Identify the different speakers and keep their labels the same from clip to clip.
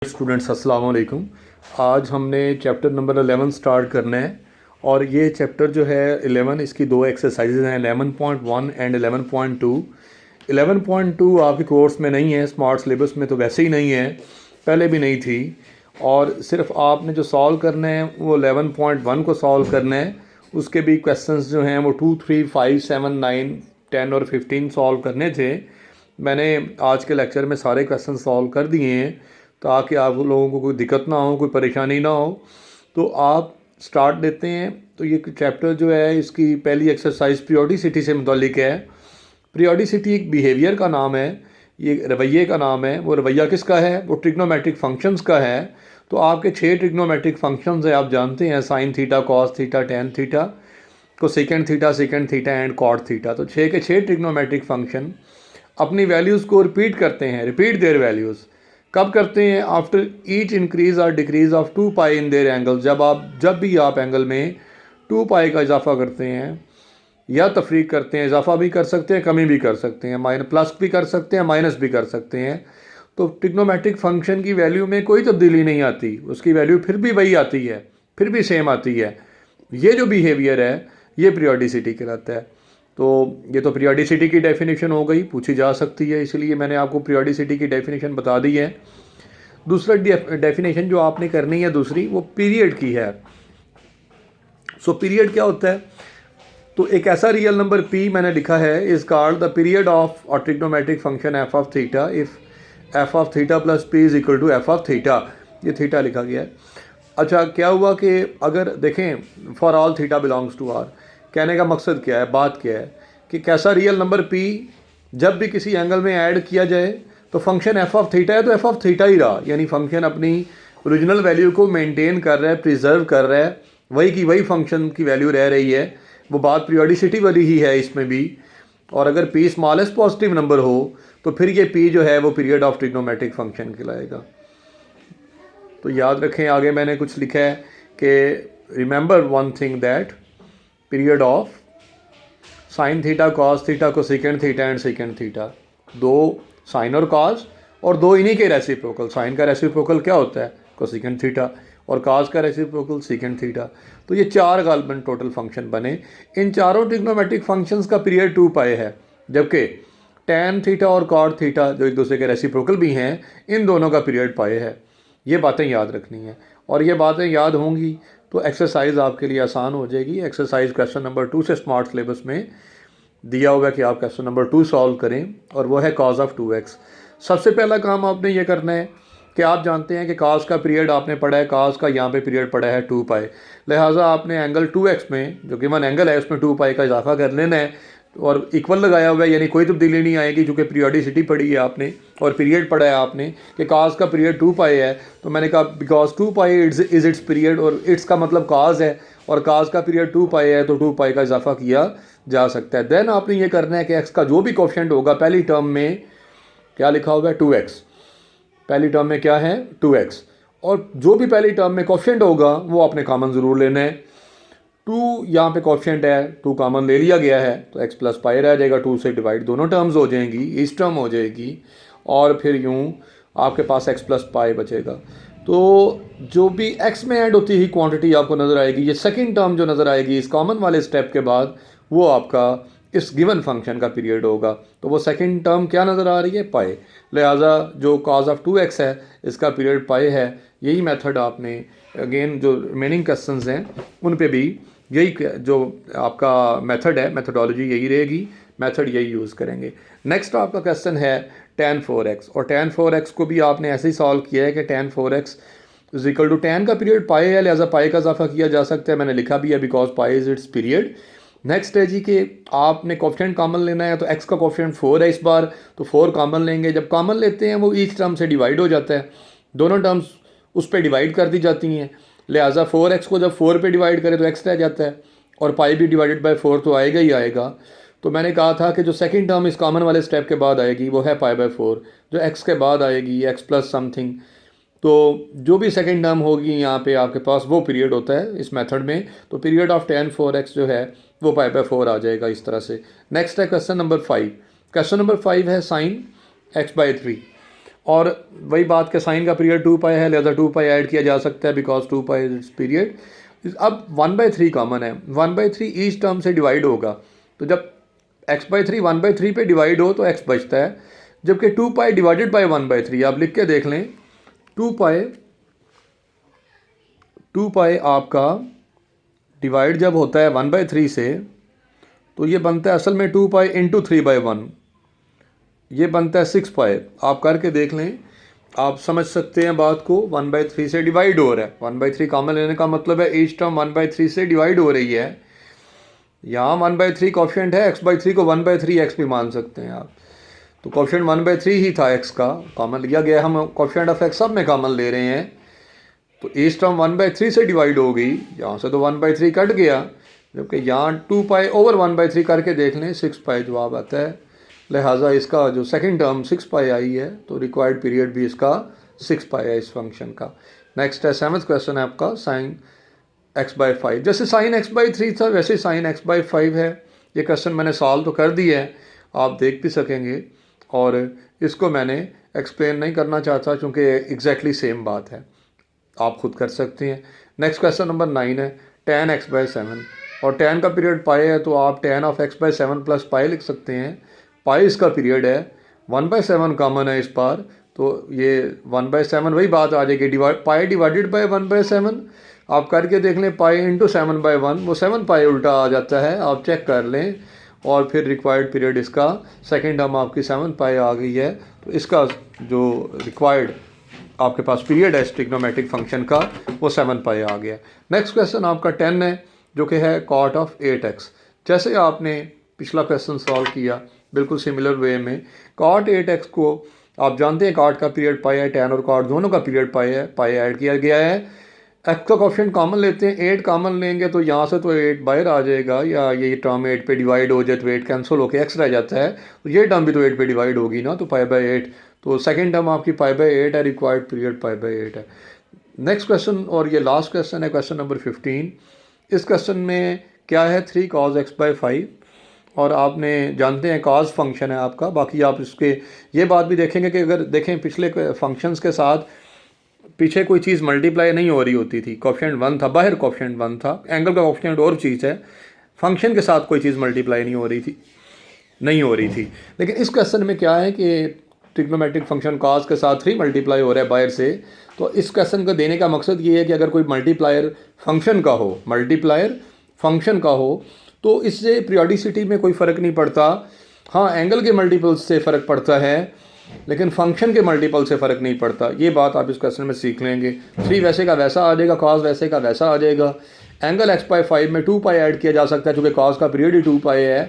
Speaker 1: Students अस्सलाम वालेकुम। आज हमने चैप्टर नंबर 11 स्टार्ट करना है और ये चैप्टर जो है 11 इसकी दो एक्सरसाइजेज हैं 11.1 एंड 11.2। 11.2 आपके कोर्स में नहीं है, स्मार्ट सिलेबस में तो वैसे ही नहीं है, पहले भी नहीं थी। और सिर्फ आपने जो सॉल्व करना है वो 11.1 को सॉल्व करना है। उसके भी क्वेश्चंस जो हैं वो 2, 3, 5, 7, 9, 10 और 15 सॉल्व करने थे। मैंने आज के लेक्चर में सारे क्वेश्चन सॉल्व कर दिए हैं ताकि आप लोगों को कोई दिक्कत ना हो, कोई परेशानी ना हो। तो आप स्टार्ट देते हैं। तो ये चैप्टर जो है इसकी पहली एक्सरसाइज पीरियोडिसिटी से मुतालिक है। पीरियोडिसिटी एक बिहेवियर का नाम है, ये रवैये का नाम है। वो रवैया किसका है? वो ट्रिग्नोमेट्रिक फंक्शंस का है। तो आपके 6 ट्रिग्नोमेट्रिक फंक्शंस हैं, आप जानते हैं, sine theta, cos theta, tan theta, cosecant theta and cot theta. तो 6 के 6 ट्रिग्नोमेट्रिक फंक्शन अपनी वैल्यूज़ को रिपीट करते हैं, रिपीट देयर वैल्यूज़। कब करते हैं? आफ्टर ईच इंक्रीज और decrease of 2 pi in their angle. जब भी आप एंगल में 2 पाई का इजाफा करते हैं या तफरीक करते हैं, इजाफा भी कर सकते हैं, कमी भी कर सकते हैं, माइनस प्लस भी कर सकते हैं, माइनस भी कर सकते हैं। तो ट्रिग्नोमेट्रिक फंक्शन की वैल्यू में कोई तब्दीली नहीं आती, उसकी वैल्यू फिर भी वही आती है, फिर भी सेम आती है। ये जो बिहेवियर है ये पीरियोडिसिटी कहलाता है। तो ये तो पीरियोडिसिटी की डेफिनेशन हो गई, पूछी जा सकती है, इसलिए मैंने आपको पीरियोडिसिटी की डेफिनेशन बता दी है। दूसरा डेफिनेशन जो आपने करनी है दूसरी, वो पीरियड की है। सो पीरियड क्या होता है? तो एक ऐसा रियल नंबर p मैंने लिखा है is called the period of a trigonometric function f of theta if f of theta plus p is equal to f of theta. ये थीटा लिखा गया है। अच्छा, क्या हुआ कि अगर देखें for all theta belongs to r, कहने का मकसद क्या है, बात क्या है कि कैसा रियल नंबर p जब भी किसी एंगल में ऐड किया जाए तो फंक्शन f ऑफ थीटा है तो f ऑफ थीटा ही रहा, यानी फंक्शन अपनी ओरिजिनल वैल्यू को मेंटेन कर रहा है, प्रिजर्व कर रहा है, वही की वही फंक्शन की वैल्यू रह रही है। वो बात पीरियोडिसिटी वाली ही है इसमें भी। और अगर p स्मॉलेस्ट पॉजिटिव नंबर हो तो फिर ये p जो है वो पीरियड ऑफ ट्रिग्नोमेट्रिक फंक्शन कहलाएगा। तो याद रखें, आगे मैंने कुछ लिखा है कि remember one thing that period of sine theta, cos theta, cosecant theta and secant theta, दो साइन और कॉस और दो इन्हीं के रेसिप्रोकल। साइन का रेसिप्रोकल क्या होता है? कोसेकेंड थीटा, और कॉस का रेसिप्रोकल सेकेंड थीटा। तो ये 4 गालबन टोटल फंक्शन बने। इन चारों ट्रिग्नोमेट्रिक फंक्शंस का पीरियड 2 पाई है, जबकि टेन थीटा और कॉट थीटा जो एक दूसरे के रेसिप्रोकल भी हैं, इन दोनों का पीरियड पाई है। ये बातें याद रखनी है, और ये बातें याद होंगी तो एक्सरसाइज आपके लिए आसान हो जाएगी। एक्सरसाइज क्वेश्चन नंबर 2 से स्मार्ट सिलेबस में दिया हुआ है कि आप क्वेश्चन नंबर 2 सॉल्व करें, और वो है कॉज ऑफ 2x। सबसे पहला काम आपने ये करना है कि आप जानते हैं कि कॉस का पीरियड आपने पढ़ा है, कॉस का यहाँ पे पीरियड पड़ा है 2 पाई, लिहाजा आपने एंगल 2x में जो गिवन एंगल है उसमें 2 पाई का इजाफा कर लेना है, और इक्वल लगाया हुआ है, यानी कोई तब्दीली नहीं आएगी क्योंकि पीरियोडिसिटी पढ़ी है आपने और पीरियड पढ़ा है आपने कि कॉस का पीरियड 2 पाई है। तो मैंने कहा because 2 pi is it's period, और इट्स का मतलब कॉस है, और कॉस का पीरियड 2 पाई है तो 2 पाई का इजाफा किया जा सकता है। देन आपने ये करना है कि एक्स का जो भी कोफिशिएंट होगा, पहली टर्म में क्या लिखा हुआ है 2x, पहली टर्म में क्या है 2x, और जो भी पहली टर्म में कोफिशिएंट होगा वो आपने कॉमन ज़रूर लेना है। 2 यहाँ पे कोफिशिएंट है, 2 कॉमन ले लिया गया है तो x प्लस पाई रह जाएगा, 2 से डिवाइड दोनों टर्म्स हो जाएंगी, इस टर्म हो जाएगी, और फिर यूँ आपके पास x प्लस पाई बचेगा। तो जो भी x में ऐड होती ही क्वांटिटी आपको नज़र आएगी, ये सेकंड टर्म जो नज़र आएगी इस कॉमन वाले स्टेप के बाद, वो आपका इस गिवन फंक्शन का पीरियड होगा। तो वो सेकंड टर्म क्या नज़र आ रही है? पाई। लिहाजा जो कॉज ऑफ 2x है इसका पीरियड पाई है। यही मेथड आपने अगेन जो रिमेनिंग क्वेश्चंस हैं उन पे भी यही जो आपका मेथड है, मेथडोलॉजी यही रहेगी, मेथड यही यूज़ करेंगे। नेक्स्ट आपका क्वेश्चन है tan 4x, और tan 4x को भी आपने ऐसे ही सॉल्व किया है कि tan 4x is equal to tan का पीरियड पाई है, लिहाजा पाई का इजाफा किया जा सकता है, मैंने लिखा भी है because pi is it's period. Next है जी कि आपने कोफिशिएंट कॉमन लेना है, तो x का कोफिशिएंट 4 है इस बार, तो 4 कॉमन लेंगे। जब कॉमन लेते हैं वो ईच टर्म से डिवाइड हो जाता है, दोनों टर्म्स उस पर डिवाइड कर दी जाती हैं, लिहाजा 4x को जब 4 पे डिवाइड करें तो x रह जाता है, और पाई भी डिवाइडेड बाय 4 तो आएगा ही आएगा। तो मैंने कहा था कि जो सेकंड टर्म इस कॉमन वाले स्टेप के बाद आएगी वो है पाई बाय 4, जो x के बाद आएगी x प्लस समथिंग। तो जो भी सेकंड टर्म होगी यहाँ पे आपके पास वो पीरियड होता है इस मेथड में। तो पीरियड ऑफ tan 4x जो है वो पाई बाय 4 आ जाएगा इस तरह से। नेक्स्ट है क्वेश्चन नंबर 5। क्वेश्चन नंबर 5 है साइन x बाई 3, और वही बात के साइन का पीरियड 2 पाई है, लिहाजा 2 पाई ऐड किया जा सकता है बिकॉज 2 पाई इज पीरियड। अब 1/3 कॉमन है, 1/3 ईच टर्म से डिवाइड होगा, तो जब x/3 1/3 पे डिवाइड हो तो x बचता है, जबकि 2 पाई डिवाइडेड बाई 1/3 आप लिख के देख लें। 2 पाई आपका डिवाइड जब होता है 1/3 से तो ये बनता है असल में 2 पाई इंटू 3/1, ये बनता है 6 पाई। आप करके देख लें, आप समझ सकते हैं बात को। 1/3 से डिवाइड हो रहा है, 1/3 कॉमन लेने का मतलब है ईच टर्म 1/3 से डिवाइड हो रही है। यहाँ 1/3 कोफिशिएंट है, x/3 को 1/3x भी मान सकते हैं आप, तो कोफिशिएंट 1/3 ही था x का, कॉमन लिया गया। हम कोफिशिएंट ऑफ x सब में कॉमन ले रहे हैं, तो ईच टर्म 1/3 से डिवाइड हो गई, यहाँ से तो 1/3 कट गया, जबकि यहाँ 2 पाई ओवर 1/3 करके देख लें 6 पाई जवाब आता है। लिहाजा इसका जो सेकंड टर्म 6 पाई आई है, तो रिक्वायर्ड पीरियड भी इसका 6 पाई है इस फंक्शन का। नेक्स्ट है 7th क्वेश्चन है आपका साइन x/5। जैसे साइन x/3 था वैसे साइन x/5 है। ये क्वेश्चन मैंने सॉल्व तो कर दिया है, आप देख भी सकेंगे, और इसको मैंने एक्सप्लेन नहीं करना चाहता क्योंकि एग्जैक्टली सेम बात है, आप खुद कर सकते हैं। नेक्स्ट क्वेश्चन नंबर 9 है tan x/7, और tan का पीरियड पाई है, तो आप tan of x/7 plus pi लिख सकते हैं। पाई इसका पीरियड है, 1/7 कॉमन है इस बार, तो ये 1/7 वही बात आ जाएगी, पाई डिवाइडेड बाई 1/7। आप करके देख लें, पाई इंटू 7/1, वो 7 पाई उल्टा आ जाता है, आप चेक कर लें। और फिर रिक्वायर्ड पीरियड इसका सेकेंड टर्म आपकी 7 पाई आ गई है, तो इसका जो रिक्वायर्ड आपके पास पीरियड है ट्रिग्नोमेट्रिक फंक्शन का वो 7 पाई आ गया। नेक्स्ट क्वेश्चन आपका 10 है, जो कि है cot ऑफ 8x। जैसे आपने पिछला क्वेश्चन सॉल्व किया बिल्कुल सिमिलर वे में, cot 8x को आप जानते हैं cot का पीरियड पाई है, tan और cot दोनों का पीरियड पाई है, पाई ऐड किया गया है। x का कोफिशिएंट कॉमन लेते हैं, 8 कॉमन लेंगे तो यहाँ से तो 8 बाहर आ जाएगा, या ये टर्म 8 पे डिवाइड हो जाए तो 8 कैंसिल होकर x रह जाता है, तो ये टर्म भी तो 8 पे डिवाइड होगी ना, तो π/8, तो सेकेंड टर्म आपकी π/8 है, रिक्वायर्ड पीरियड π/8 है। नेक्स्ट क्वेश्चन और ये लास्ट क्वेश्चन है, क्वेश्चन नंबर 15। इस क्वेश्चन में क्या है 3 cos x/5, और आपने जानते हैं cos फंक्शन है आपका। बाकी आप इसके ये बात भी देखेंगे कि अगर देखें पिछले फंक्शंस के साथ पीछे कोई चीज़ मल्टीप्लाई नहीं हो रही होती थी, कोफिशिएंट 1 था, बाहर कोफिशिएंट 1 था, एंगल का कोफिशिएंट और चीज़ है, फंक्शन के साथ कोई चीज़ मल्टीप्लाई नहीं हो रही थी। लेकिन इस क्वेश्चन में क्या है कि ट्रिग्नोमेट्रिक फंक्शन cos के साथ 3 मल्टीप्लाई हो रहा है बाहर से, तो इस क्वेश्चन को देने का मकसद ये है कि अगर कोई मल्टीप्लायर फंक्शन का हो तो इससे पीरियोडिसिटी में कोई फ़र्क नहीं पड़ता। हाँ, एंगल के मल्टीपल्स से फ़र्क पड़ता है, लेकिन फंक्शन के मल्टीपल से फ़र्क नहीं पड़ता। ये बात आप इस क्वेश्चन में सीख लेंगे। 3 वैसे का वैसा आ जाएगा, cos वैसे का वैसा आ जाएगा। एंगल x/5 में 2 पाई ऐड किया जा सकता है, चूँकि cos का पीरियड ही 2 पाई है,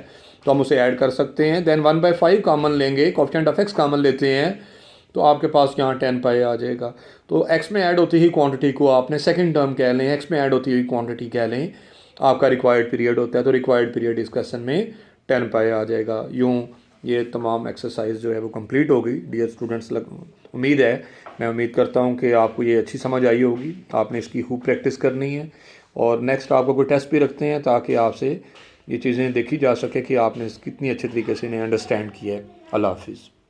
Speaker 1: तो हम उसे ऐड कर सकते हैं। देन 1/5 कॉमन लेंगे, कोफिशिएंट ऑफ x कॉमन लेते हैं, तो आपके पास यहाँ 10 पाई आ जाएगा। तो x में ऐड होती ही क्वांटिटी को आपने सेकंड टर्म कह लें, x में ऐड होती हुई क्वांटिटी कह लें, आपका रिक्वायर्ड पीरियड होता है, तो रिक्वायर्ड पीरियड इस क्वेश्चन में 10 पाई आ जाएगा। यूँ ये तमाम एक्सरसाइज जो है वो कंप्लीट हो गई डियर स्टूडेंट्स। मैं उम्मीद करता हूँ कि आपको ये अच्छी समझ आई होगी। आपने इसकी खूब प्रैक्टिस करनी है, और नेक्स्ट आपको कोई टेस्ट भी रखते हैं ताकि आपसे ये चीज़ें देखी जा सके कि आपने कितनी अच्छे तरीके से इन्हें अंडरस्टैंड किया है। अल्लाह हाफिज़।